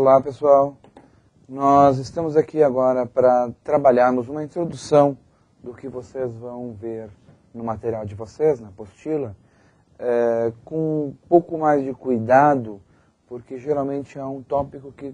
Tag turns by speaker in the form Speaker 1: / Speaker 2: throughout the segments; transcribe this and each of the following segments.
Speaker 1: Olá pessoal, nós estamos aqui agora para trabalharmos uma introdução do que vocês vão ver no material de vocês, na apostila, com um pouco mais de cuidado, porque geralmente é um tópico que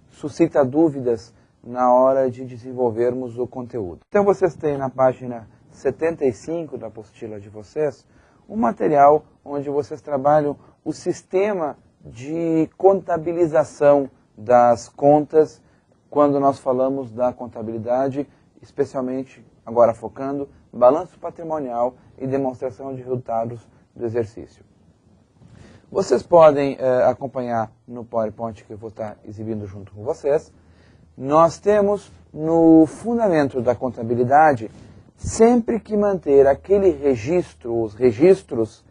Speaker 1: suscita dúvidas na hora de desenvolvermos o conteúdo. Então vocês têm na página 75 da apostila de vocês um material onde vocês trabalham o sistema de contabilização das contas quando nós falamos da contabilidade, especialmente agora focando balanço patrimonial e demonstração de resultados do exercício. Vocês podem acompanhar no PowerPoint que eu vou estar exibindo junto com vocês. Nós temos no fundamento da contabilidade sempre que manter aquele registro, os registros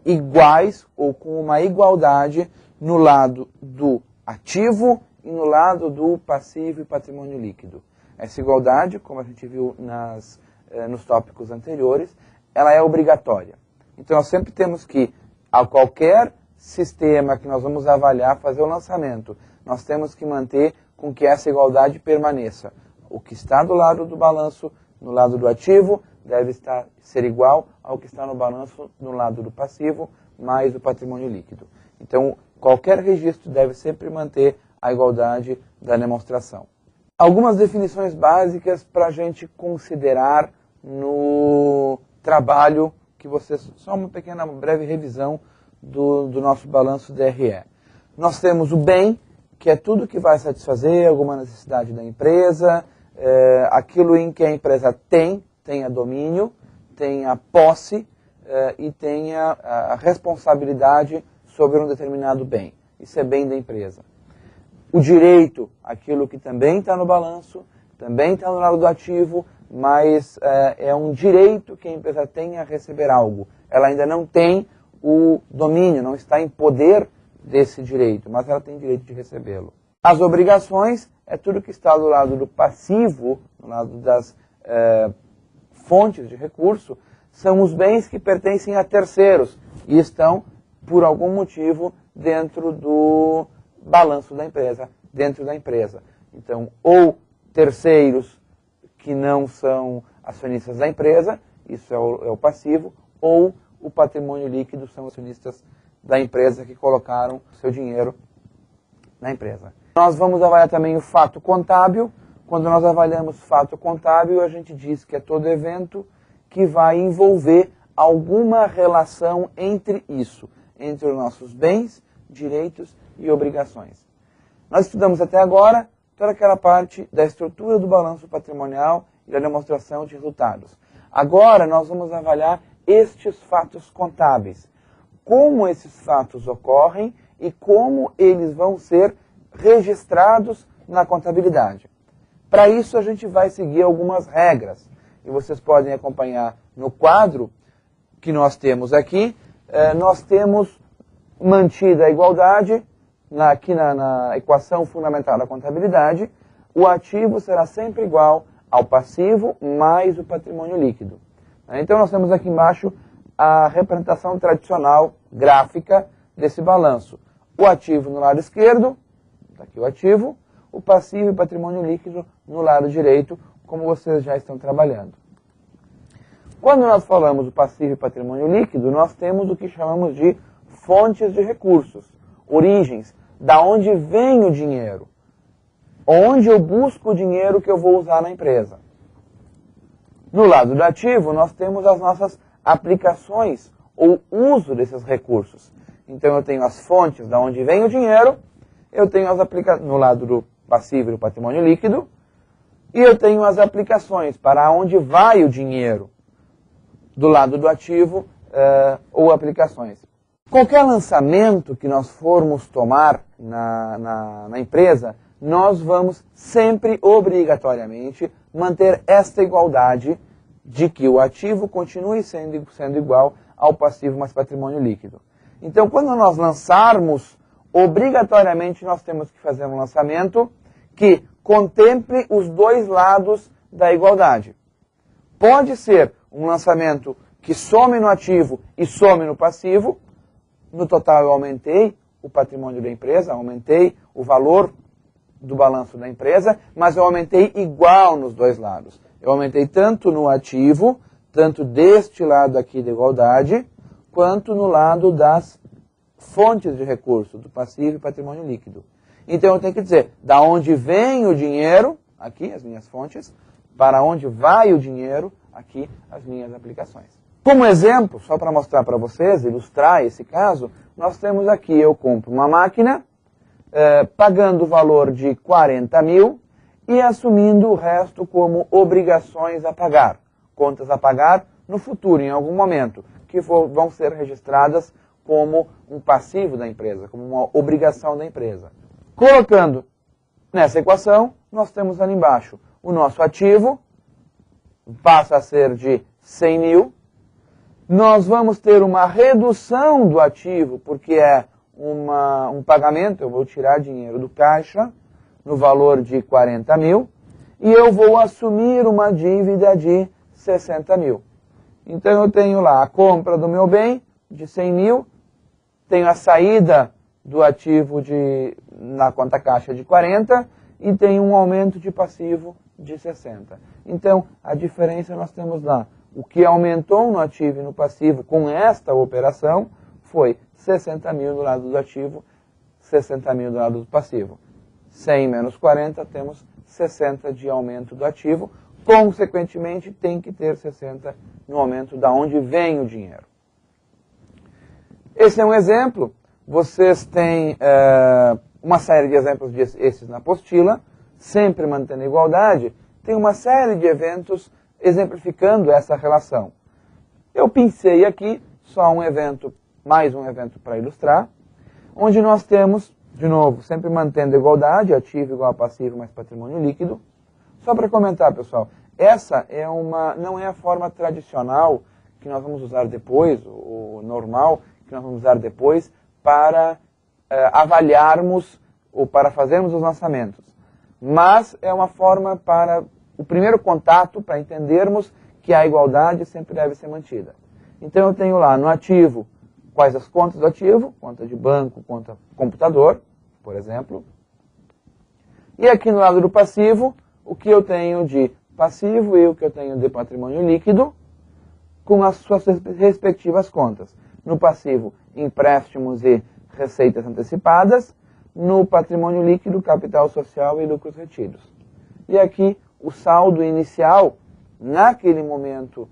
Speaker 1: iguais ou com uma igualdade no lado do ativo e no lado do passivo e patrimônio líquido. Essa igualdade, como a gente viu nos tópicos anteriores, ela é obrigatória. Então nós sempre temos que, a qualquer sistema que nós vamos avaliar, fazer o lançamento, nós temos que manter com que essa igualdade permaneça. O que está do lado do balanço, no lado do ativo, deve ser igual ao que está no balanço no lado do passivo, mais o patrimônio líquido. Então, qualquer registro deve sempre manter a igualdade da demonstração. Algumas definições básicas para a gente considerar no trabalho que vocês... Só uma pequena, breve revisão do nosso balanço DRE. Nós temos o bem, que é tudo que vai satisfazer alguma necessidade da empresa, aquilo em que a empresa tenha domínio, tenha posse e tenha a responsabilidade sobre um determinado bem. Isso é bem da empresa. O direito, aquilo que também está no balanço, também está no lado do ativo, mas é um direito que a empresa tem a receber algo. Ela ainda não tem o domínio, não está em poder desse direito, mas ela tem direito de recebê-lo. As obrigações é tudo que está do lado do passivo, do lado das fontes de recurso, são os bens que pertencem a terceiros e estão, por algum motivo, dentro do balanço da empresa, dentro da empresa. Então, ou terceiros que não são acionistas da empresa, isso é o passivo, ou o patrimônio líquido são acionistas da empresa que colocaram seu dinheiro na empresa. Nós vamos avaliar também o fato contábil. Quando nós avaliamos fato contábil, a gente diz que é todo evento que vai envolver alguma relação entre isso, entre os nossos bens, direitos e obrigações. Nós estudamos até agora toda aquela parte da estrutura do balanço patrimonial e da demonstração de resultados. Agora nós vamos avaliar estes fatos contábeis. Como esses fatos ocorrem e como eles vão ser registrados na contabilidade. Para isso a gente vai seguir algumas regras. E vocês podem acompanhar no quadro que nós temos aqui. Nós temos mantida a igualdade, aqui na equação fundamental da contabilidade, o ativo será sempre igual ao passivo mais o patrimônio líquido. Então nós temos aqui embaixo a representação tradicional gráfica desse balanço. O ativo no lado esquerdo, está aqui o ativo, o passivo e patrimônio líquido no lado direito, como vocês já estão trabalhando. Quando nós falamos do passivo e patrimônio líquido, nós temos o que chamamos de fontes de recursos, origens, da onde vem o dinheiro, onde eu busco o dinheiro que eu vou usar na empresa. No lado do ativo, nós temos as nossas aplicações ou uso desses recursos. Então eu tenho as fontes da onde vem o dinheiro, eu tenho as aplicações no lado do passivo e do patrimônio líquido, e eu tenho as aplicações para onde vai o dinheiro do lado do ativo ou aplicações. Qualquer lançamento que nós formos tomar na empresa, nós vamos sempre, obrigatoriamente, manter esta igualdade de que o ativo continue sendo igual ao passivo mais patrimônio líquido. Então, quando nós lançarmos, obrigatoriamente nós temos que fazer um lançamento que contemple os dois lados da igualdade. Pode ser um lançamento que some no ativo e some no passivo, no total eu aumentei o patrimônio da empresa, aumentei o valor do balanço da empresa, mas eu aumentei igual nos dois lados. Eu aumentei tanto no ativo, tanto deste lado aqui da igualdade, quanto no lado das fontes de recurso, do passivo e patrimônio líquido. Então eu tenho que dizer, da onde vem o dinheiro, aqui as minhas fontes, para onde vai o dinheiro, aqui as minhas aplicações. Como exemplo, só para mostrar para vocês, ilustrar esse caso, nós temos aqui, eu compro uma máquina, pagando o valor de 40 mil e assumindo o resto como obrigações a pagar, contas a pagar no futuro, em algum momento, que vão ser registradas como um passivo da empresa, como uma obrigação da empresa. Colocando nessa equação, nós temos ali embaixo o nosso ativo, passa a ser de 100 mil, nós vamos ter uma redução do ativo, porque é um pagamento, eu vou tirar dinheiro do caixa, no valor de 40 mil, e eu vou assumir uma dívida de 60 mil. Então eu tenho lá a compra do meu bem de 100 mil, tenho a saída do ativo na conta caixa de 40 e tenho um aumento de passivo de 60. Então a diferença nós temos lá. O que aumentou no ativo e no passivo com esta operação foi 60 mil do lado do ativo, 60 mil do lado do passivo. 100 menos 40, temos 60 de aumento do ativo. Consequentemente, tem que ter 60 no aumento da onde vem o dinheiro. Esse é um exemplo. Vocês têm uma série de exemplos desses na apostila, sempre mantendo a igualdade. Tem uma série de eventos exemplificando essa relação. Eu pensei aqui só um evento, mais um evento para ilustrar, onde nós temos, de novo, sempre mantendo a igualdade, ativo igual a passivo mais patrimônio líquido. Só para comentar, pessoal, essa não é a forma tradicional que nós vamos usar depois, o normal que nós vamos usar depois, para avaliarmos ou para fazermos os lançamentos. Mas é uma forma para o primeiro contato, para entendermos que a igualdade sempre deve ser mantida. Então eu tenho lá no ativo, quais as contas do ativo, conta de banco, conta computador, por exemplo. E aqui no lado do passivo, o que eu tenho de passivo e o que eu tenho de patrimônio líquido, com as suas respectivas contas. No passivo, empréstimos e receitas antecipadas. No patrimônio líquido, capital social e lucros retidos. E aqui, o saldo inicial, naquele momento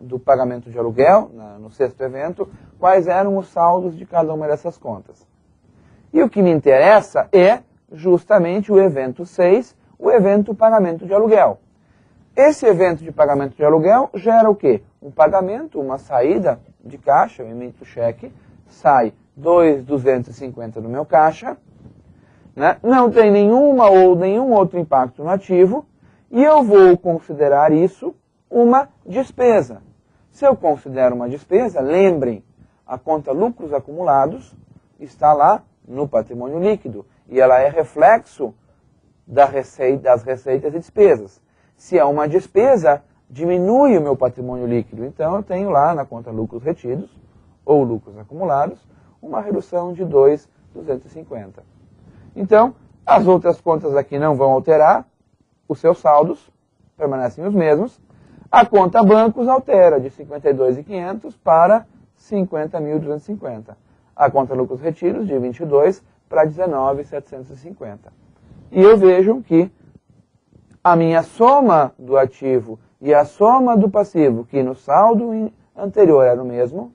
Speaker 1: do pagamento de aluguel, no sexto evento, quais eram os saldos de cada uma dessas contas. E o que me interessa é justamente o evento 6, o evento pagamento de aluguel. Esse evento de pagamento de aluguel gera o quê? Um pagamento, uma saída de caixa, eu emito o cheque, sai 2.250 do meu caixa, né? Não tem nenhum outro impacto no ativo, e eu vou considerar isso uma despesa. Se eu considero uma despesa, lembrem, a conta lucros acumulados está lá no patrimônio líquido, e ela é reflexo das receitas e despesas. Se é uma despesa, diminui o meu patrimônio líquido, então eu tenho lá na conta lucros retidos, ou lucros acumulados, uma redução de 2.250. Então, as outras contas aqui não vão alterar, os seus saldos permanecem os mesmos. A conta bancos altera de 52.500 para 50.250. A conta lucros retidos de 22 para 19.750. E eu vejo que a minha soma do ativo e a soma do passivo, que no saldo anterior era o mesmo,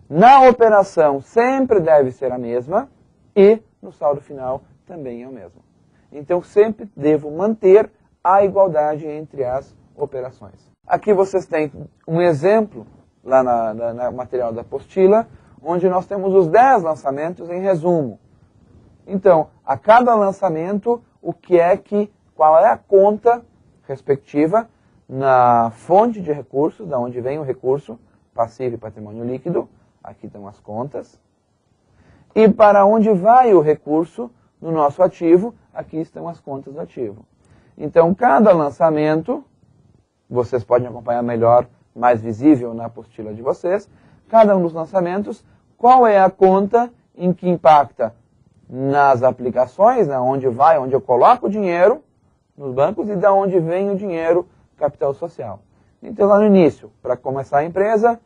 Speaker 1: na operação sempre deve ser a mesma e no saldo final também é o mesmo. Então sempre devo manter a igualdade entre as operações. Aqui vocês têm um exemplo, lá na material da apostila, onde nós temos os 10 lançamentos em resumo. Então, a cada lançamento, qual é a conta respectiva na fonte de recursos, da onde vem o recurso, passivo e patrimônio líquido, aqui estão as contas, e para onde vai o recurso no nosso ativo, aqui estão as contas do ativo. Então, cada lançamento, vocês podem acompanhar melhor, mais visível na apostila de vocês, cada um dos lançamentos, qual é a conta em que impacta nas aplicações, né, onde eu coloco o dinheiro nos bancos e da onde vem o dinheiro, capital social. Então, lá no início, para começar a empresa,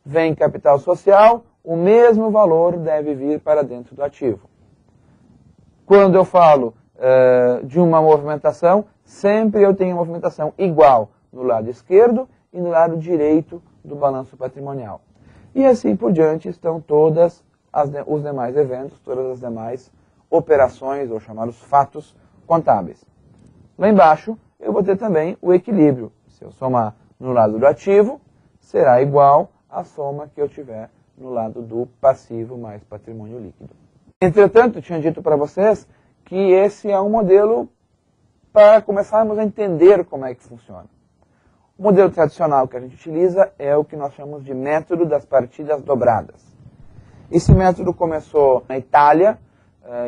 Speaker 1: vem capital social, o mesmo valor deve vir para dentro do ativo. Quando eu falo de uma movimentação, sempre eu tenho movimentação igual no lado esquerdo e no lado direito do balanço patrimonial. E assim por diante estão todos os demais eventos, todas as demais operações, ou chamados fatos contábeis. Lá embaixo, eu vou ter também o equilíbrio. Se eu somar no lado do ativo, será igual à soma que eu tiver no lado do passivo mais patrimônio líquido. Entretanto, tinha dito para vocês que esse é um modelo para começarmos a entender como é que funciona. O modelo tradicional que a gente utiliza é o que nós chamamos de método das partidas dobradas. Esse método começou na Itália,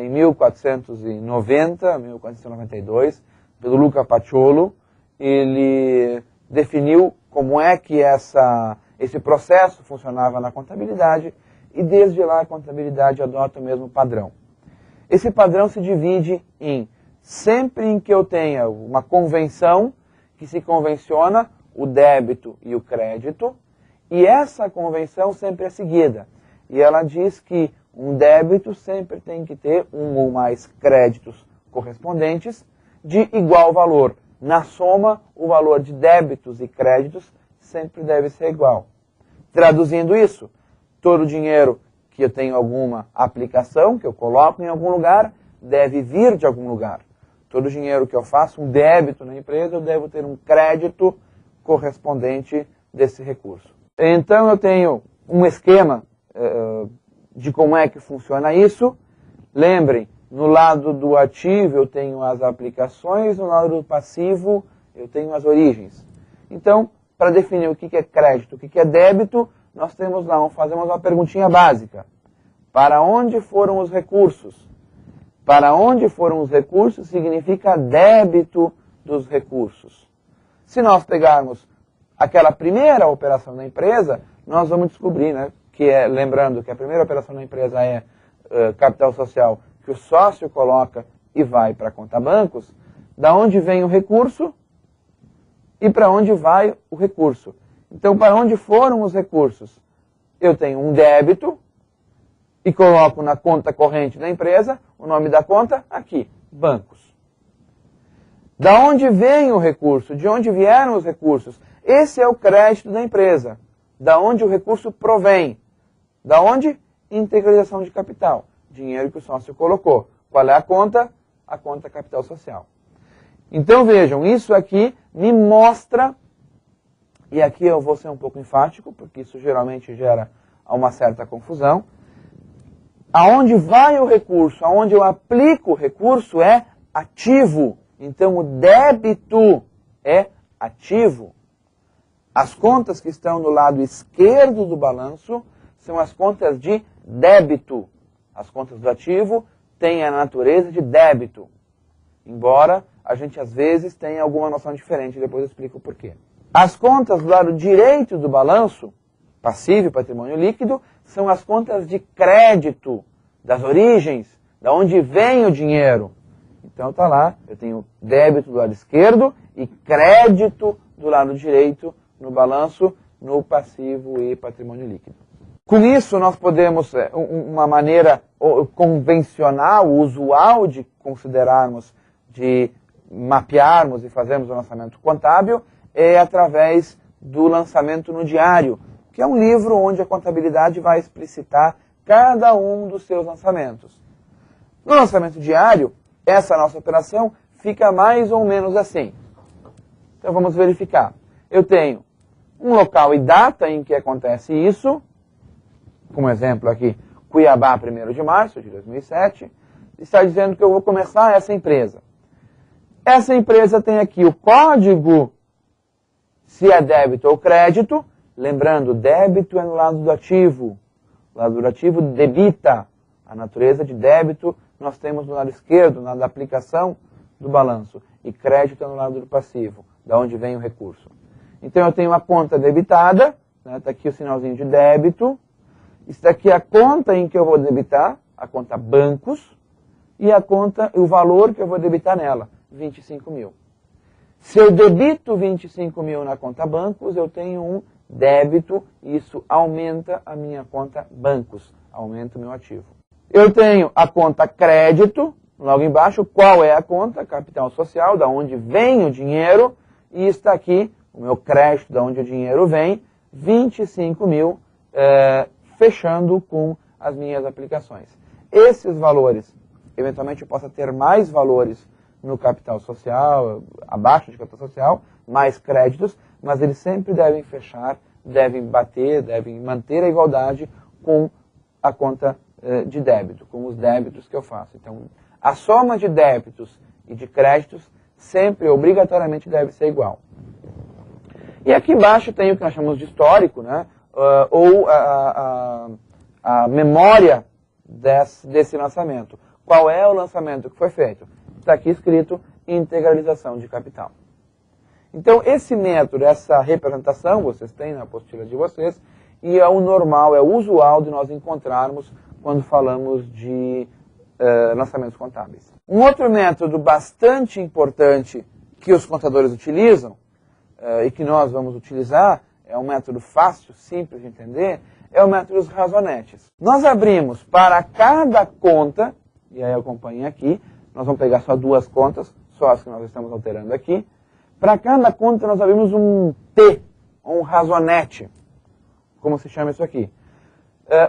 Speaker 1: em 1490, 1492, pelo Luca Paciolo. Ele definiu como é que esse processo funcionava na contabilidade e desde lá a contabilidade adota o mesmo padrão. Esse padrão se divide em, sempre em que eu tenha uma convenção, que se convenciona o débito e o crédito, e essa convenção sempre é seguida. E ela diz que um débito sempre tem que ter um ou mais créditos correspondentes de igual valor. Na soma, o valor de débitos e créditos sempre deve ser igual. Traduzindo isso, todo o dinheiro que eu tenho alguma aplicação, que eu coloco em algum lugar, deve vir de algum lugar. Todo o dinheiro que eu faço, um débito na empresa, eu devo ter um crédito correspondente desse recurso. Então eu tenho um esquema de como é que funciona isso. Lembrem, no lado do ativo eu tenho as aplicações, no lado do passivo eu tenho as origens. Então, para definir o que é crédito, o que é débito, nós temos lá, fazemos uma perguntinha básica. Para onde foram os recursos? Para onde foram os recursos significa débito dos recursos. Se nós pegarmos aquela primeira operação da empresa, nós vamos descobrir, né, lembrando que a primeira operação da empresa é capital social, que o sócio coloca e vai para a conta bancos, da onde vem o recurso e para onde vai o recurso. Então, para onde foram os recursos? Eu tenho um débito e coloco na conta corrente da empresa, o nome da conta, aqui, bancos. Da onde vem o recurso? De onde vieram os recursos? Esse é o crédito da empresa. Da onde o recurso provém? Da onde? Integralização de capital. Dinheiro que o sócio colocou. Qual é a conta? A conta capital social. Então vejam, isso aqui me mostra, e aqui eu vou ser um pouco enfático, porque isso geralmente gera uma certa confusão, aonde vai o recurso, aonde eu aplico o recurso é ativo. Então o débito é ativo. As contas que estão no lado esquerdo do balanço são as contas de débito. As contas do ativo têm a natureza de débito. Embora a gente às vezes tenha alguma noção diferente, depois eu explico o porquê. As contas do lado direito do balanço, passivo e patrimônio líquido, são as contas de crédito, das origens, da onde vem o dinheiro. Então está lá, eu tenho débito do lado esquerdo e crédito do lado direito no balanço, no passivo e patrimônio líquido. Com isso, nós podemos, uma maneira convencional, usual de considerarmos, de mapearmos e fazermos o lançamento contábil, é através do lançamento no diário, que é um livro onde a contabilidade vai explicitar cada um dos seus lançamentos. No lançamento diário, essa nossa operação fica mais ou menos assim. Então vamos verificar. Eu tenho um local e data em que acontece isso, como exemplo aqui, Cuiabá, 1º de março de 2007, está dizendo que eu vou começar essa empresa. Essa empresa tem aqui o código, se é débito ou crédito, lembrando, débito é no lado do ativo. O lado do ativo debita. A natureza de débito nós temos no lado esquerdo, na da aplicação do balanço. E crédito é no lado do passivo, da onde vem o recurso. Então eu tenho uma conta debitada, está aqui o sinalzinho de débito. Está aqui a conta em que eu vou debitar, a conta bancos e o valor que eu vou debitar nela, 25 mil. Se eu debito 25 mil na conta bancos, eu tenho um débito, e isso aumenta a minha conta bancos, aumenta o meu ativo. Eu tenho a conta crédito, logo embaixo, qual é a conta? Capital social, da onde vem o dinheiro, e está aqui o meu crédito, da onde o dinheiro vem, 25 mil, fechando com as minhas aplicações. Esses valores, eventualmente eu possa ter mais valores no capital social, abaixo de capital social, mais créditos, mas eles sempre devem fechar, devem manter a igualdade com a conta de débito, com os débitos que eu faço. Então, a soma de débitos e de créditos sempre, obrigatoriamente, deve ser igual. E aqui embaixo tem o que nós chamamos de histórico, né? Ou a memória desse lançamento. Qual é o lançamento que foi feito? Está aqui escrito integralização de capital. Então, esse método, essa representação, vocês têm na apostila de vocês, e é o normal, é o usual de nós encontrarmos quando falamos de lançamentos contábeis. Um outro método bastante importante que os contadores utilizam, e que nós vamos utilizar, é um método fácil, simples de entender, é o método dos razonetes. Nós abrimos para cada conta, e aí acompanhem aqui, nós vamos pegar só duas contas, só as que nós estamos alterando aqui. Para cada conta nós abrimos um T, um razonete, como se chama isso aqui.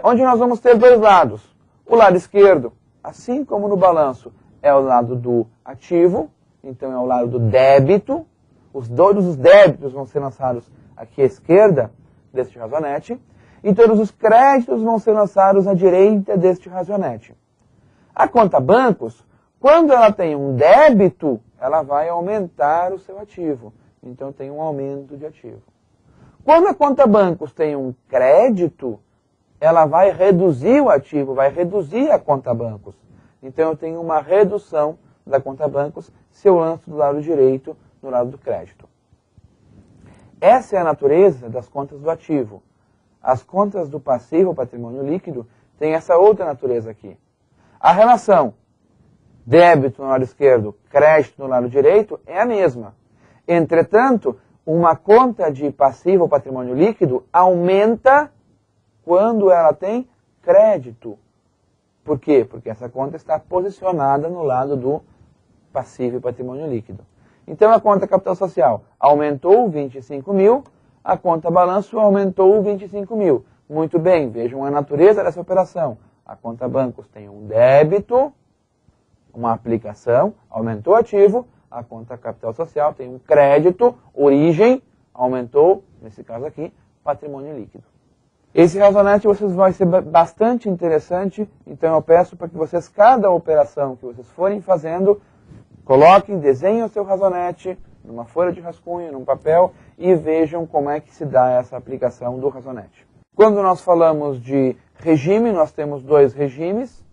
Speaker 1: Onde nós vamos ter dois lados. O lado esquerdo, assim como no balanço, é o lado do ativo, então é o lado do débito. Todos os débitos vão ser lançados aqui à esquerda deste razonete, e todos os créditos vão ser lançados à direita deste razonete. A conta bancos, quando ela tem um débito, ela vai aumentar o seu ativo. Então tem um aumento de ativo. Quando a conta bancos tem um crédito, ela vai reduzir o ativo, vai reduzir a conta bancos. Então eu tenho uma redução da conta bancos se eu lanço do lado direito, no lado do crédito. Essa é a natureza das contas do ativo. As contas do passivo, patrimônio líquido, têm essa outra natureza aqui. A relação débito no lado esquerdo, crédito no lado direito, é a mesma. Entretanto, uma conta de passivo ou patrimônio líquido aumenta quando ela tem crédito. Por quê? Porque essa conta está posicionada no lado do passivo e patrimônio líquido. Então, a conta capital social aumentou 25 mil, a conta balanço aumentou 25 mil. Muito bem, vejam a natureza dessa operação. A conta bancos tem um débito, uma aplicação, aumentou ativo, a conta capital social tem um crédito, origem, aumentou, nesse caso aqui, patrimônio líquido. Esse razonete vai ser bastante interessante, então eu peço para que vocês, cada operação que vocês forem fazendo, coloquem, desenhem o seu razonete numa folha de rascunho, num papel, e vejam como é que se dá essa aplicação do razonete. Quando nós falamos de regime, nós temos dois regimes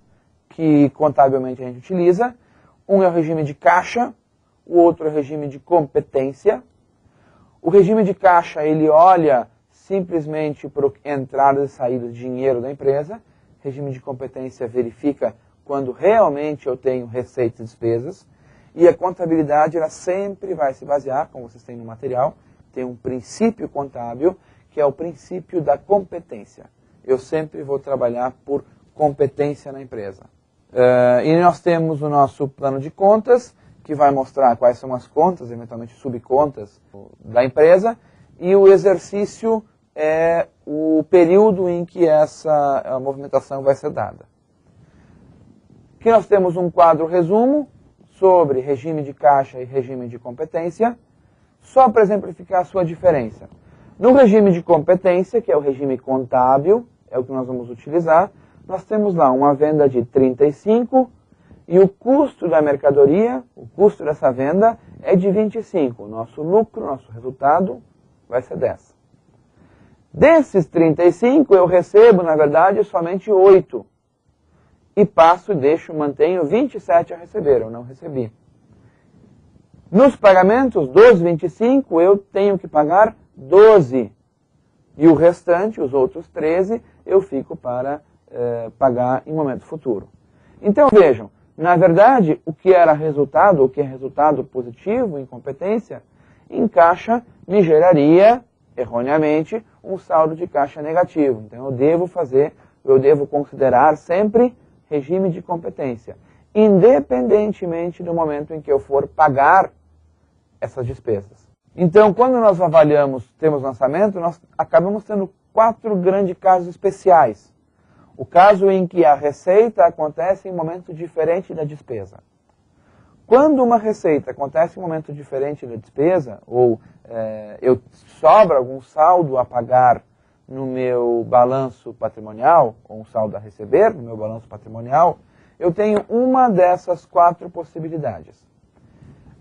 Speaker 1: que contabilmente a gente utiliza. Um é o regime de caixa, o outro é o regime de competência. O regime de caixa, ele olha simplesmente para entradas e saídas de dinheiro da empresa. O regime de competência verifica quando realmente eu tenho receitas e despesas. E a contabilidade, ela sempre vai se basear, como vocês têm no material, tem um princípio contábil, que é o princípio da competência. Eu sempre vou trabalhar por competência na empresa. E nós temos o nosso plano de contas, que vai mostrar quais são as contas, eventualmente subcontas da empresa, e o exercício é o período em que essa movimentação vai ser dada. Aqui nós temos um quadro resumo sobre regime de caixa e regime de competência, só para exemplificar a sua diferença. No regime de competência, que é o regime contábil, é o que nós vamos utilizar, nós temos lá uma venda de 35 e o custo da mercadoria, o custo dessa venda é de 25. Nosso lucro, nosso resultado vai ser 10. Desses 35 eu recebo, na verdade, somente 8. E passo e mantenho 27 a receber, eu não recebi. Nos pagamentos dos 25 eu tenho que pagar 12. E o restante, os outros 13, eu fico para pagar em momento futuro. Então vejam, na verdade, o que era resultado, o que é resultado positivo em competência, em caixa me geraria, erroneamente, um saldo de caixa negativo. Então eu devo considerar sempre regime de competência, independentemente do momento em que eu for pagar essas despesas. Então, quando nós temos lançamento, nós acabamos tendo 4 grandes casos especiais. O caso em que a receita acontece em momento diferente da despesa. Quando uma receita acontece em momento diferente da despesa, ou eu sobra algum saldo a pagar no meu balanço patrimonial, ou um saldo a receber no meu balanço patrimonial, eu tenho uma dessas 4 possibilidades.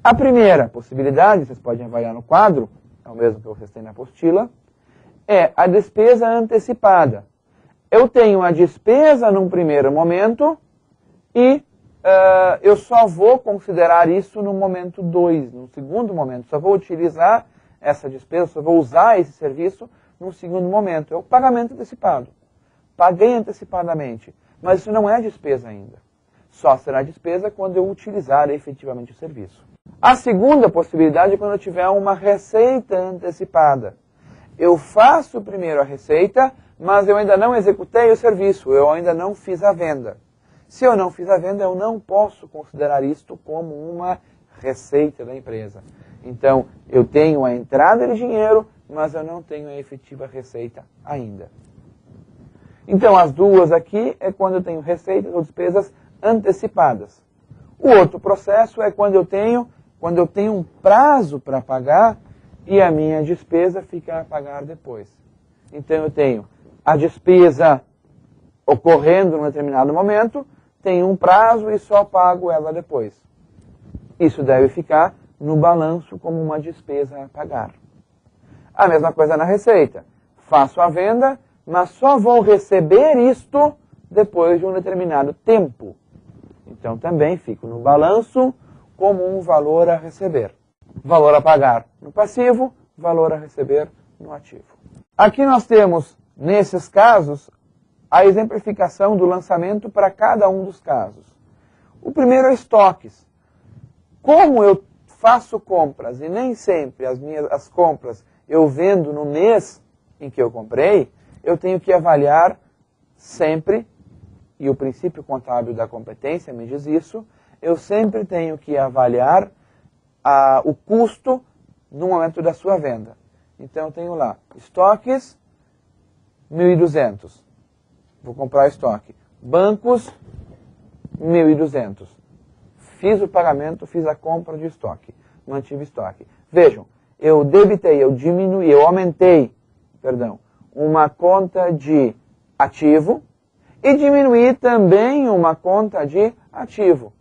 Speaker 1: A primeira possibilidade, vocês podem avaliar no quadro, é o mesmo que vocês têm na apostila, é a despesa antecipada. Eu tenho a despesa num primeiro momento e eu só vou considerar isso no momento 2, no segundo momento. Só vou utilizar essa despesa, só vou usar esse serviço no segundo momento. É o pagamento antecipado. Paguei antecipadamente, mas isso não é despesa ainda. Só será despesa quando eu utilizar efetivamente o serviço. A segunda possibilidade é quando eu tiver uma receita antecipada. Eu faço primeiro a receita, mas eu ainda não executei o serviço, eu ainda não fiz a venda. Se eu não fiz a venda, eu não posso considerar isto como uma receita da empresa. Então, eu tenho a entrada de dinheiro, mas eu não tenho a efetiva receita ainda. Então, as duas aqui é quando eu tenho receitas ou despesas antecipadas. O outro processo é quando eu tenho um prazo para pagar e a minha despesa fica a pagar depois. Então, eu tenho a despesa ocorrendo em um determinado momento, tenho um prazo e só pago ela depois. Isso deve ficar no balanço como uma despesa a pagar. A mesma coisa na receita. Faço a venda, mas só vou receber isto depois de um determinado tempo. Então também fico no balanço como um valor a receber. Valor a pagar no passivo, valor a receber no ativo. Aqui nós temos, nesses casos, a exemplificação do lançamento para cada um dos casos. O primeiro é estoques. Como eu faço compras e nem sempre as compras eu vendo no mês em que eu comprei, eu tenho que avaliar sempre, e o princípio contábil da competência me diz isso, eu sempre tenho que avaliar o custo no momento da sua venda. Então eu tenho lá, estoques, 1.200. Vou comprar estoque. Bancos, 1.200. Fiz o pagamento, fiz a compra de estoque. Mantive estoque. Vejam, eu aumentei, uma conta de ativo e diminuí também uma conta de ativo.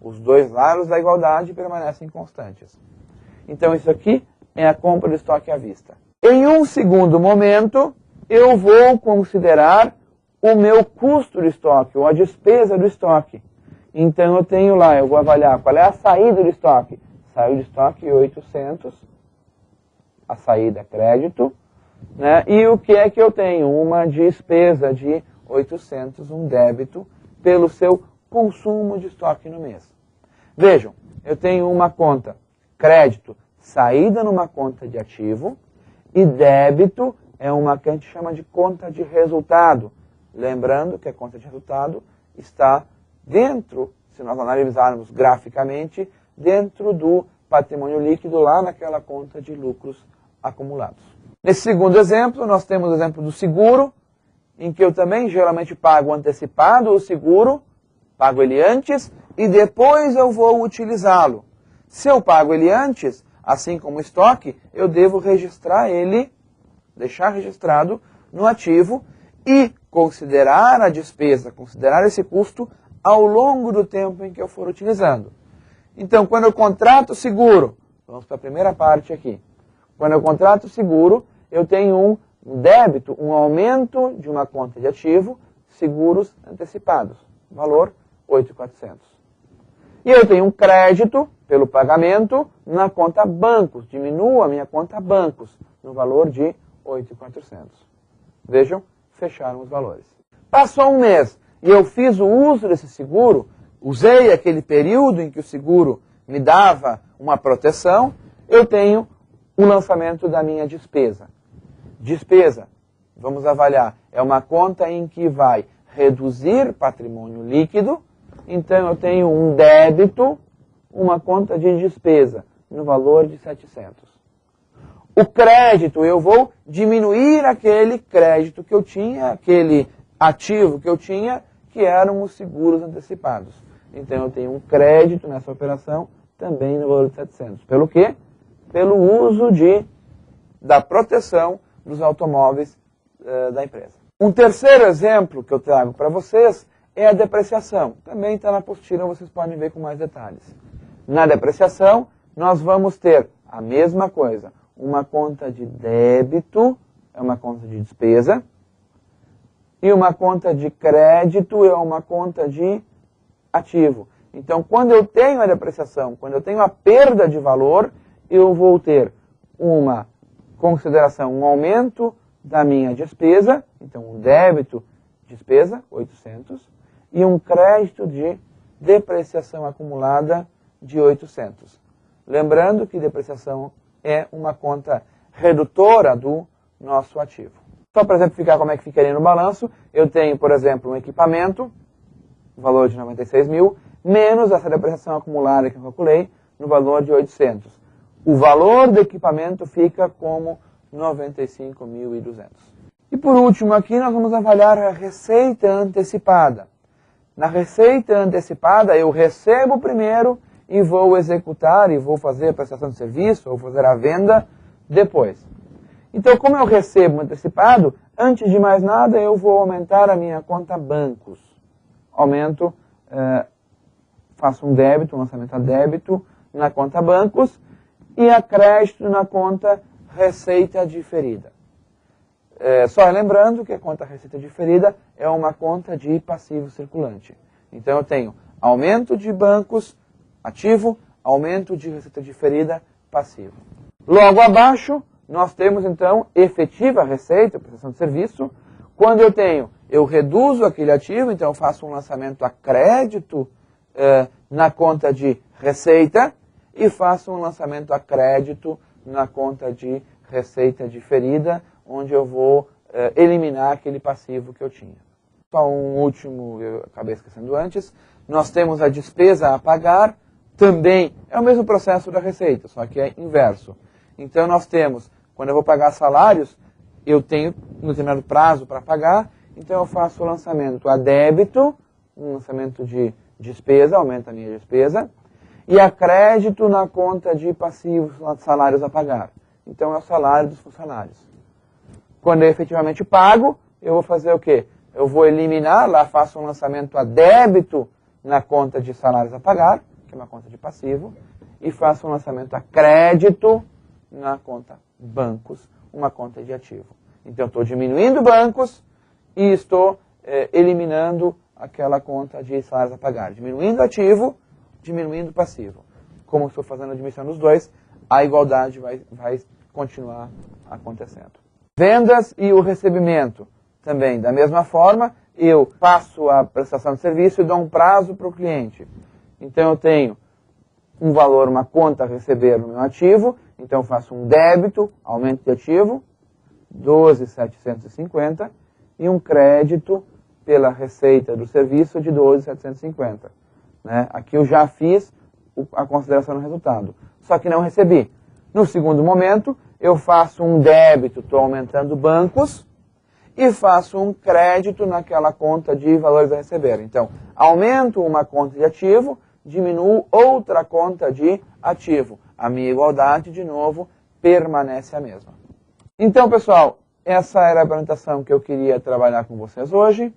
Speaker 1: Os dois lados da igualdade permanecem constantes. Então isso aqui é a compra de estoque à vista. Em um segundo momento, eu vou considerar o meu custo de estoque, ou a despesa do estoque. Então eu tenho lá, eu vou avaliar qual é a saída do estoque. Saiu de estoque 800, a saída é crédito, né? E o que é que eu tenho? Uma despesa de 800, um débito, pelo seu consumo de estoque no mês. Vejam, eu tenho uma conta crédito, saída numa conta de ativo, e débito é uma que a gente chama de conta de resultado. Lembrando que a conta de resultado está dentro, se nós analisarmos graficamente, dentro do patrimônio líquido, lá naquela conta de lucros acumulados. Nesse segundo exemplo, nós temos o exemplo do seguro, em que eu também geralmente pago antecipado o seguro, pago ele antes e depois eu vou utilizá-lo. Se eu pago ele antes, assim como o estoque, eu devo registrar ele, deixar registrado no ativo e considerar a despesa, considerar esse custo ao longo do tempo em que eu for utilizando. Então, quando eu contrato seguro, vamos para a primeira parte aqui. Quando eu contrato seguro, eu tenho um débito, um aumento de uma conta de ativo, seguros antecipados, valor 8.400. E eu tenho um crédito pelo pagamento na conta bancos, diminuo a minha conta bancos no valor de 8.400. Vejam, fecharam os valores. Passou um mês e eu fiz o uso desse seguro, usei aquele período em que o seguro me dava uma proteção, eu tenho o lançamento da minha despesa. Despesa, vamos avaliar, é uma conta em que vai reduzir patrimônio líquido, então eu tenho um débito, uma conta de despesa, no valor de 700. O crédito, eu vou diminuir aquele crédito que eu tinha, aquele ativo que eu tinha, que eram os seguros antecipados. Então eu tenho um crédito nessa operação, também no valor de 700. Pelo quê? Pelo uso da proteção dos automóveis da empresa. Um terceiro exemplo que eu trago para vocês é a depreciação. Também está na apostila, vocês podem ver com mais detalhes. Na depreciação, nós vamos ter a mesma coisa. Uma conta de débito é uma conta de despesa e uma conta de crédito é uma conta de ativo. Então, quando eu tenho a depreciação, quando eu tenho a perda de valor, eu vou ter uma consideração, um aumento da minha despesa, então um débito, despesa, 800, e um crédito de depreciação acumulada de 800. Lembrando que depreciação é uma conta redutora do nosso ativo. Só para exemplificar como é que ficaria no balanço, eu tenho, por exemplo, um equipamento, valor de 96 mil, menos essa depreciação acumulada que eu calculei, no valor de 800. O valor do equipamento fica como 95.200. E por último aqui nós vamos avaliar a receita antecipada. Na receita antecipada eu recebo primeiro e vou executar e vou fazer a prestação de serviço ou fazer a venda depois. Então, como eu recebo antecipado, antes de mais nada eu vou aumentar a minha conta bancos. Aumento, faço um débito, um lançamento a débito na conta bancos e a crédito na conta receita diferida. Só lembrando que a conta receita diferida é uma conta de passivo circulante. Então eu tenho aumento de bancos, ativo, aumento de receita diferida, passivo. Logo abaixo, nós temos então efetiva receita, prestação de serviço. Quando eu reduzo aquele ativo, então eu faço um lançamento a crédito na conta de receita e faço um lançamento a crédito na conta de receita diferida, onde eu vou eliminar aquele passivo que eu tinha. Só um último, eu acabei esquecendo antes, nós temos a despesa a pagar, também é o mesmo processo da receita, só que é inverso. Então nós temos, quando eu vou pagar salários, eu tenho um determinado prazo para pagar, então eu faço o lançamento a débito, um lançamento de despesa, aumenta a minha despesa, e a crédito na conta de passivos, salários a pagar. Então é o salário dos funcionários. Quando eu efetivamente pago, eu vou fazer o quê? Eu vou eliminar, lá faço um lançamento a débito na conta de salários a pagar, que é uma conta de passivo, e faço um lançamento a crédito na conta bancos, uma conta de ativo. Então eu estou diminuindo bancos e estou eliminando aquela conta de salários a pagar. Diminuindo ativo, diminuindo passivo. Como estou fazendo a diminuição dos dois, a igualdade vai continuar acontecendo. Vendas e o recebimento. Também, da mesma forma, eu faço a prestação de serviço e dou um prazo para o cliente. Então eu tenho um valor, uma conta a receber no meu ativo, então eu faço um débito, aumento de ativo, 12.750, e um crédito pela receita do serviço de 12.750. Né? Aqui eu já fiz a consideração no resultado, só que não recebi. No segundo momento, eu faço um débito, estou aumentando bancos, e faço um crédito naquela conta de valores a receber. Então, aumento uma conta de ativo, diminuo outra conta de ativo. A minha igualdade, de novo, permanece a mesma. Então, pessoal, essa era a apresentação que eu queria trabalhar com vocês hoje.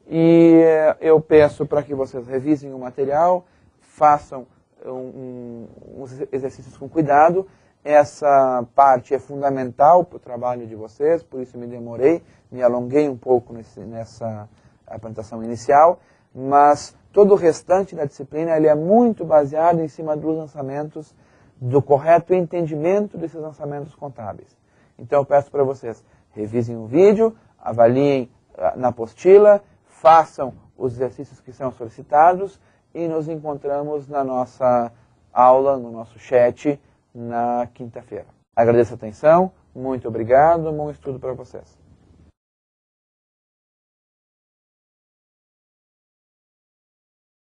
Speaker 1: E eu peço para que vocês revisem o material, façam uns exercícios com cuidado. Essa parte é fundamental para o trabalho de vocês, por isso me demorei, me alonguei um pouco nessa apresentação inicial, mas todo o restante da disciplina ele é muito baseado em cima dos lançamentos, do correto entendimento desses lançamentos contábeis. Então eu peço para vocês, revisem o vídeo, avaliem na apostila, façam os exercícios que são solicitados e nos encontramos na nossa aula, no nosso chat, na quinta-feira. Agradeço a atenção, muito obrigado, bom estudo para vocês.